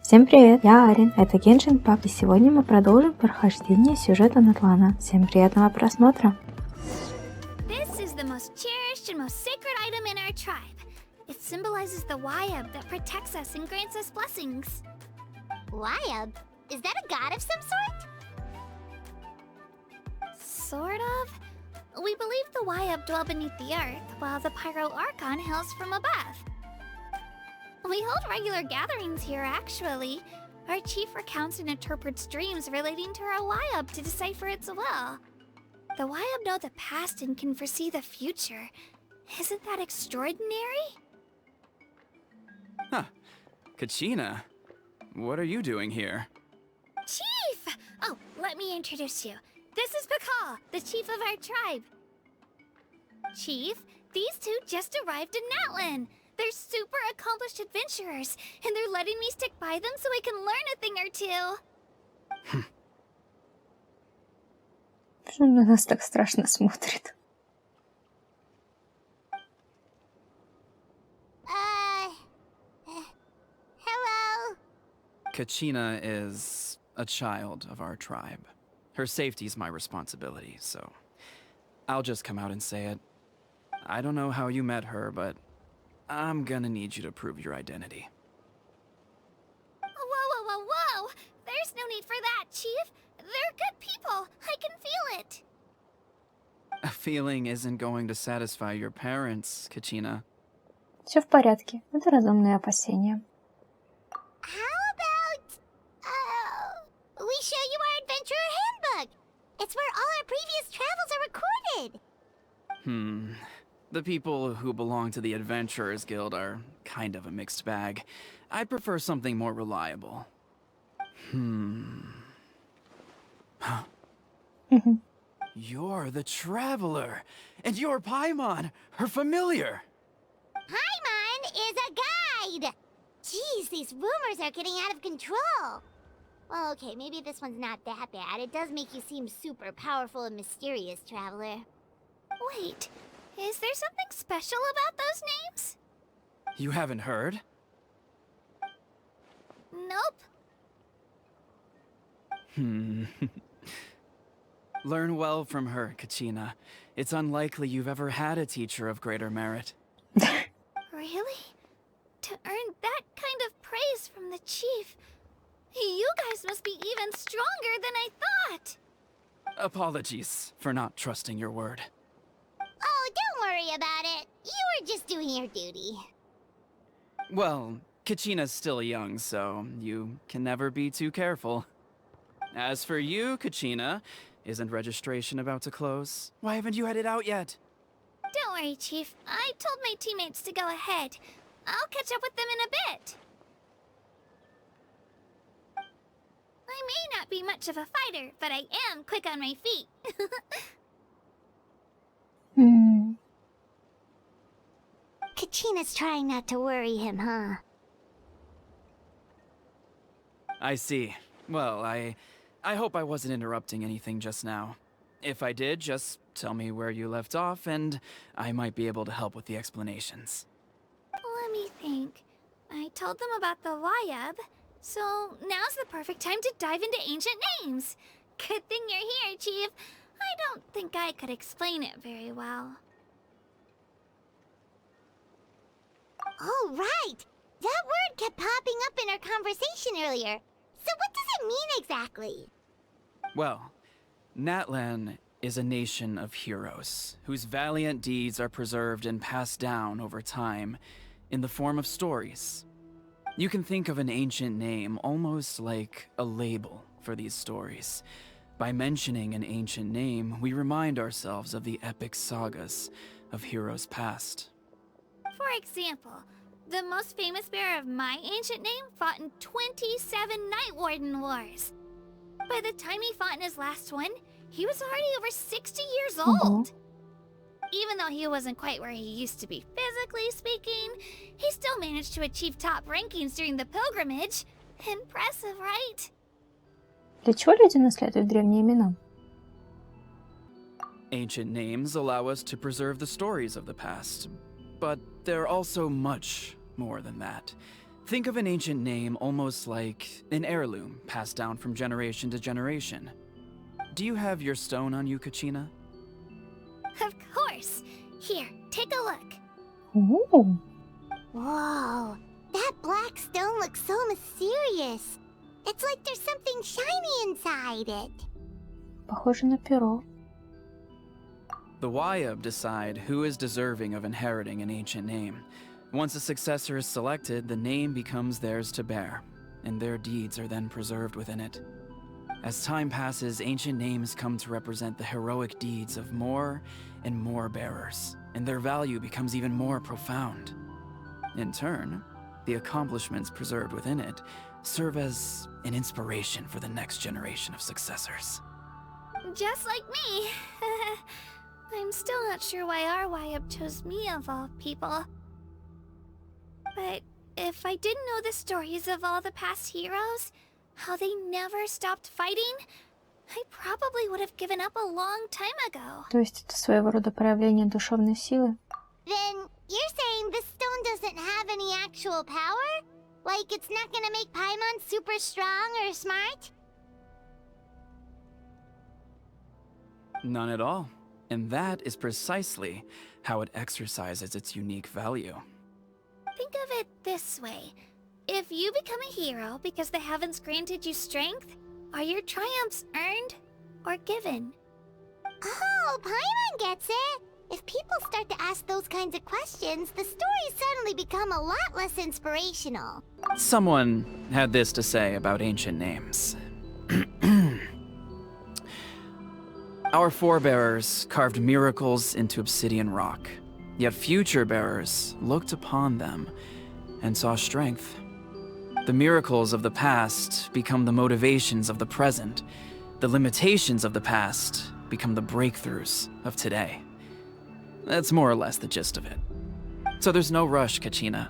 Всем привет, я Арин, это genshinimpact, и сегодня мы продолжим прохождение сюжета Натлана. Всем приятного просмотра! This is the most cherished and most sacred item in our tribe. It symbolizes the Wayab that protects us and grants us blessings. Wayab? Is that a god of some sort? Sort of. We believe the Wayab dwell beneath the earth, while the Pyro Archon hails from above. We hold regular gatherings here, actually. Our chief recounts and interprets dreams relating to our Wayab to decipher its will. The Wayab know the past and can foresee the future. Isn't that extraordinary? Huh. Kachina, what are you doing here? Chief! Oh, let me introduce you. This is Pakal, the chief of our tribe. Chief, these two just arrived in Natlana. They're super accomplished adventurers, and they're letting me stick by them so I can learn a thing or two. Что он на нас так страшно смотрит? Hello? Kachina is a child of our tribe. Her safety's my responsibility, so I'll just come out and say it. I don't know how you met her, but I'm gonna need you to prove your identity. Whoa! There's no need for that, Chief. They're good people. I can feel it. A feeling isn't going to satisfy your parents, Kachina. Все в порядке, это разумные опасения. How about... we show you our adventurer handbook. It's where all our previous travels are recorded. The people who belong to the Adventurers Guild are kind of a mixed bag. I prefer something more reliable. You're the Traveler, and you're Paimon, her familiar. Paimon is a guide! Jeez, these rumors are getting out of control. Well, okay, maybe this one's not that bad. It does make you seem super powerful and mysterious, Traveler. Wait, is there something special about those names? You haven't heard? Nope. Learn well from her, Kachina. It's unlikely you've ever had a teacher of greater merit. Really? To earn that kind of praise from the chief, you guys must be even stronger than I thought. Apologies for not trusting your word. Oh, don't worry about it. You were just doing your duty. Well, Kachina's still young, so you can never be too careful. As for you, Kachina, isn't registration about to close? Why haven't you headed out yet? Don't worry, Chief. I told my teammates to go ahead. I'll catch up with them in a bit. I may not be much of a fighter, but I am quick on my feet. Kachina's trying not to worry him, huh? I see. Well, I hope I wasn't interrupting anything just now. If I did, just tell me where you left off, and I might be able to help with the explanations. Let me think. I told them about the Wayab, so now's the perfect time to dive into ancient names. Good thing you're here, Chief. I don't think I could explain it very well. Oh, right! That word kept popping up in our conversation earlier. So what does it mean exactly? Well, Natlana is a nation of heroes, whose valiant deeds are preserved and passed down over time in the form of stories. You can think of an ancient name almost like a label for these stories. By mentioning an ancient name, we remind ourselves of the epic sagas of heroes past. For example, the most famous bearer of my ancient name fought in 27 Night Warden Wars. By the time he fought in his last one, he was already over 60 years old. Even though he wasn't quite where he used to be physically speaking, he still managed to achieve top rankings during the pilgrimage. Impressive, right? Для чего люди наследуют древние имена? Ancient names allow us to preserve the stories of the past, but they're also much more than that. Think of an ancient name almost like an heirloom passed down from generation to generation. Do you have your stone on you, Kachina? Of course. Here, take a look. Ooh. Whoa, that black stone looks so mysterious. It's like there's something shiny inside it. Похоже на перо. The Wayab decide who is deserving of inheriting an ancient name. Once a successor is selected, the name becomes theirs to bear, and their deeds are then preserved within it. As time passes, ancient names come to represent the heroic deeds of more and more bearers, and their value becomes even more profound. In turn, the accomplishments preserved within it serve as an inspiration for the next generation of successors. Just like me. I'm still not sure why our Wayab chose me of all people. But if I didn't know the stories of all the past heroes, how they never stopped fighting, I probably would have given up a long time ago. То есть это своего рода проявление душевной силы? Then you're saying this stone doesn't have any actual power? Like it's not gonna make Paimon super strong or smart? None at all. And that is precisely how it exercises its unique value. Think of it this way. If you become a hero because the heavens granted you strength, are your triumphs earned or given? Oh, Paimon gets it! If people start to ask those kinds of questions, the stories suddenly become a lot less inspirational. Someone had this to say about ancient names. Our forebears carved miracles into obsidian rock, yet future bearers looked upon them and saw strength. The miracles of the past become the motivations of the present. The limitations of the past become the breakthroughs of today. That's more or less the gist of it. So there's no rush, Kachina.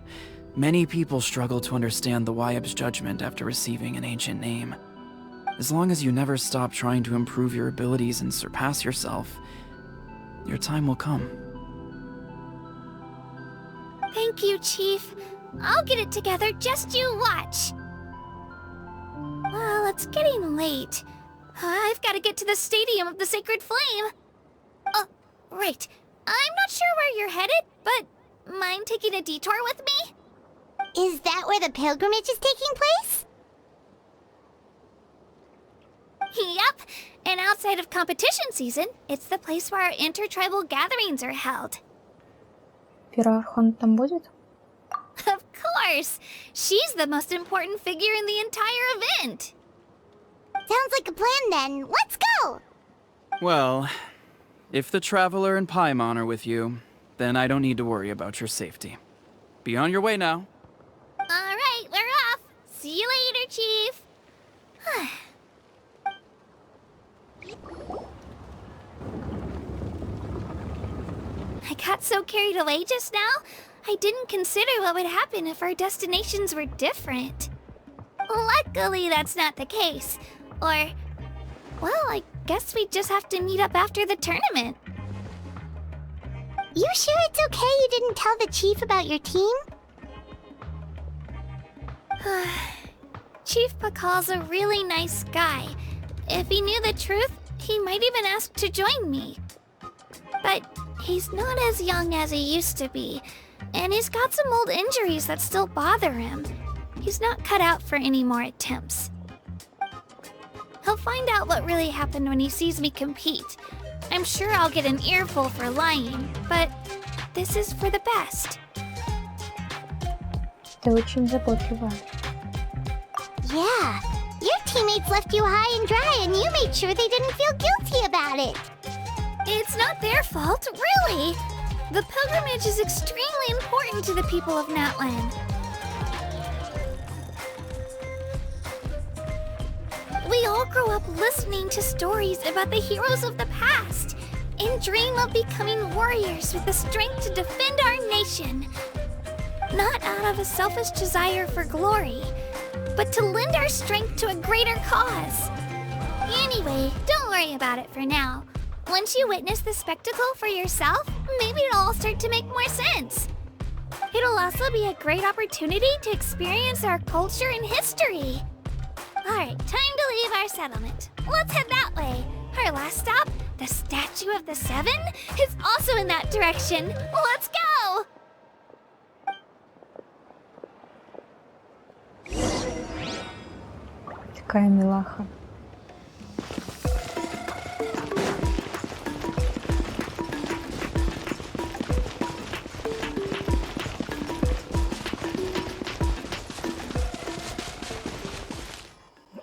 Many people struggle to understand the Wayab's judgment after receiving an ancient name. As long as you never stop trying to improve your abilities and surpass yourself, your time will come. Thank you, Chief. I'll get it together, just you watch. Well, it's getting late. I've got to get to the Stadium of the Sacred Flame. Oh, right. I'm not sure where you're headed, but mind taking a detour with me? Is that where the pilgrimage is taking place? Yep, and outside of competition season, it's the place where our intertribal gatherings are held. Пироархон там будет? Of course! She's the most important figure in the entire event! Sounds like a plan then. Let's go! Well, if the Traveler and Paimon are with you, then I don't need to worry about your safety. Be on your way now. Alright, we're off! See you later, Chief! I got so carried away just now, I didn't consider what would happen if our destinations were different. Luckily, that's not the case. Or, well, I guess we just have to meet up after the tournament. You sure it's okay you didn't tell the chief about your team? Chief Pakal's a really nice guy. If he knew the truth, he might even ask to join me. But he's not as young as he used to be, and he's got some old injuries that still bother him. He's not cut out for any more attempts. He'll find out what really happened when he sees me compete. I'm sure I'll get an earful for lying, but this is for the best. Ты очень заботливая. Yeah, your teammates left you high and dry and you made sure they didn't feel guilty about it. It's not their fault, really. The pilgrimage is extremely important to the people of Natlana. We all grow up listening to stories about the heroes of the past and dream of becoming warriors with the strength to defend our nation. Not out of a selfish desire for glory, but to lend our strength to a greater cause. Anyway, don't worry about it for now. Once you witness the spectacle for yourself, maybe it'll all start to make more sense. It'll also be a great opportunity to experience our culture and history. Alright, time to leave our settlement. Let's head that way. Our last stop, the Statue of the Seven, is also in that direction. Let's go! Такая милаха.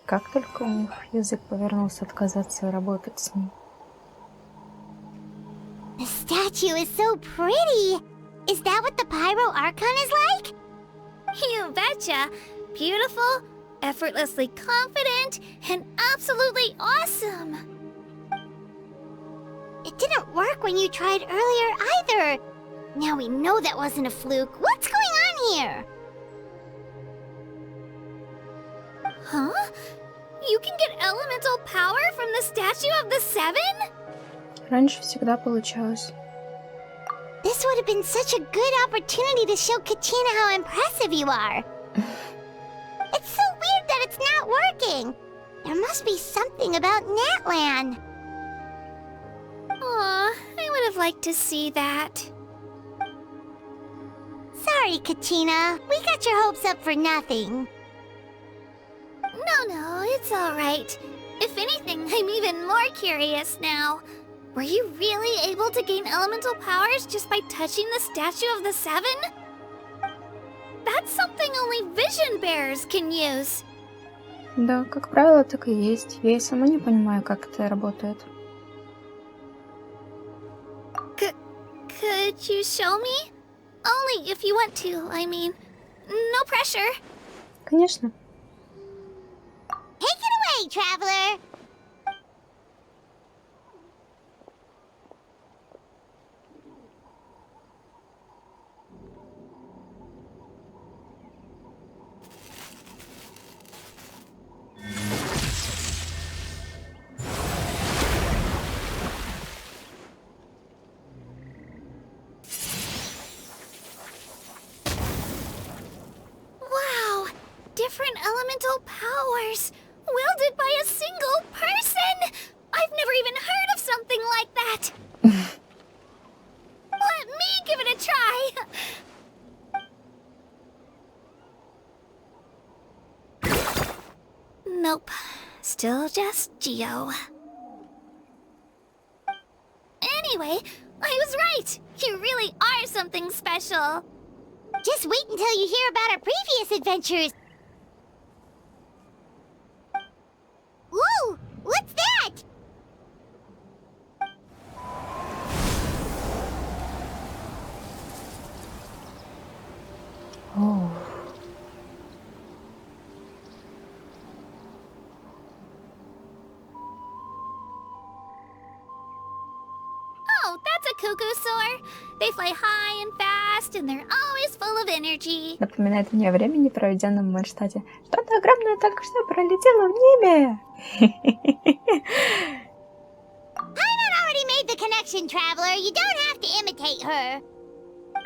Как только у них язык повернулся отказаться работать с ней. The statue is so pretty! Is that what the Pyro Archon is like? You betcha! Beautiful, effortlessly confident, and absolutely awesome! It didn't work when you tried earlier either! Now we know that wasn't a fluke. What's going on here? Huh? You can get elemental power from the Statue of the Seven? Раньше всегда получалось. This would have been such a good opportunity to show Kachina how impressive you are. It's so weird that it's not working. There must be something about Natlan. Aw, I would have liked to see that. Sorry, Kachina. We got your hopes up for nothing. No, it's alright. If anything, I'm even more curious now. Were you really able to gain elemental powers just by touching the Statue of the Seven? That's something only vision bearers can use. Да, как правило, так и есть. Я и сама не понимаю, как это работает. Could you show me? Only if you want to, I mean. No pressure. Конечно. Take it away, traveler! Wow! Different elemental powers! Wielded by a single person! I've never even heard of something like that! Let me give it a try! Nope. Still just Geo. Anyway, I was right! You really are something special! Just wait until you hear about our previous adventures! Whoa! What's that? Оу. Oh, that's a cuckoo soar. They fly high and fast, and they're always full of energy. Напоминает мне о времени, проведенном в Мальштате. Что-то огромное только что пролетело в небе. Paimon already made the connection, traveler. You don't have to imitate her.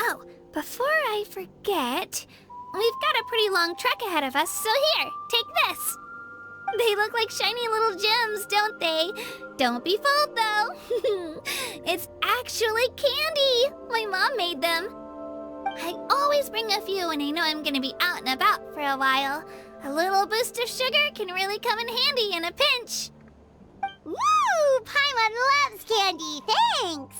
Oh, before I forget, we've got a pretty long trek ahead of us, so here, take this. They look like shiny little gems, don't they? Don't be fooled, though. It's actually candy. My mom made them. I always bring a few when I know I'm gonna be out and about for a while. A little boost of sugar can really come in handy in a pinch. Woo! Paimon loves candy. Thanks.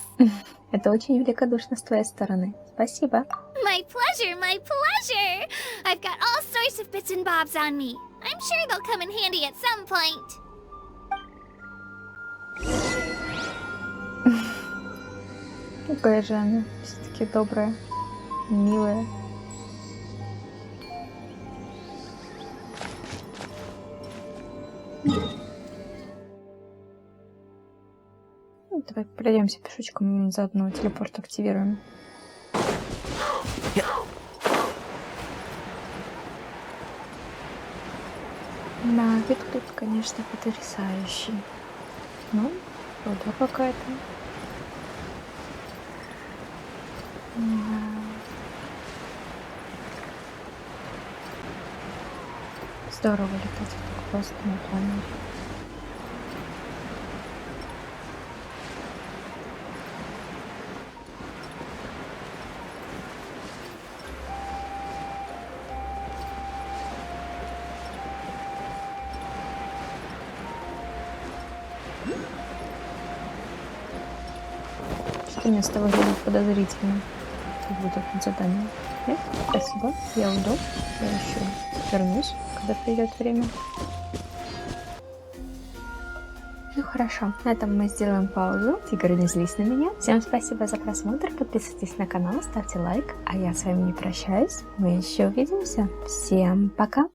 Это очень великодушно с твоей стороны. Спасибо. My pleasure, my pleasure! I've got all sorts of bits and bobs on me. I'm sure they'll come in handy at some point. Какая же она все-таки добрая, милая. Ну, давай пройдемся пешочком, заодно телепорт активируем. Да, вид тут, конечно, потрясающий. Ну, вода какая-то. Да. Здорово летать так просто на планете. Что мне с тобой будет подозрительно? Как будто тут задание. Нет? Спасибо. Я уйду. Я еще вернусь, когда придет время. Ну хорошо, на этом мы сделаем паузу. Тигр, не злись на меня. Всем спасибо за просмотр. Подписывайтесь на канал, ставьте лайк. А я с вами не прощаюсь. Мы еще увидимся. Всем пока!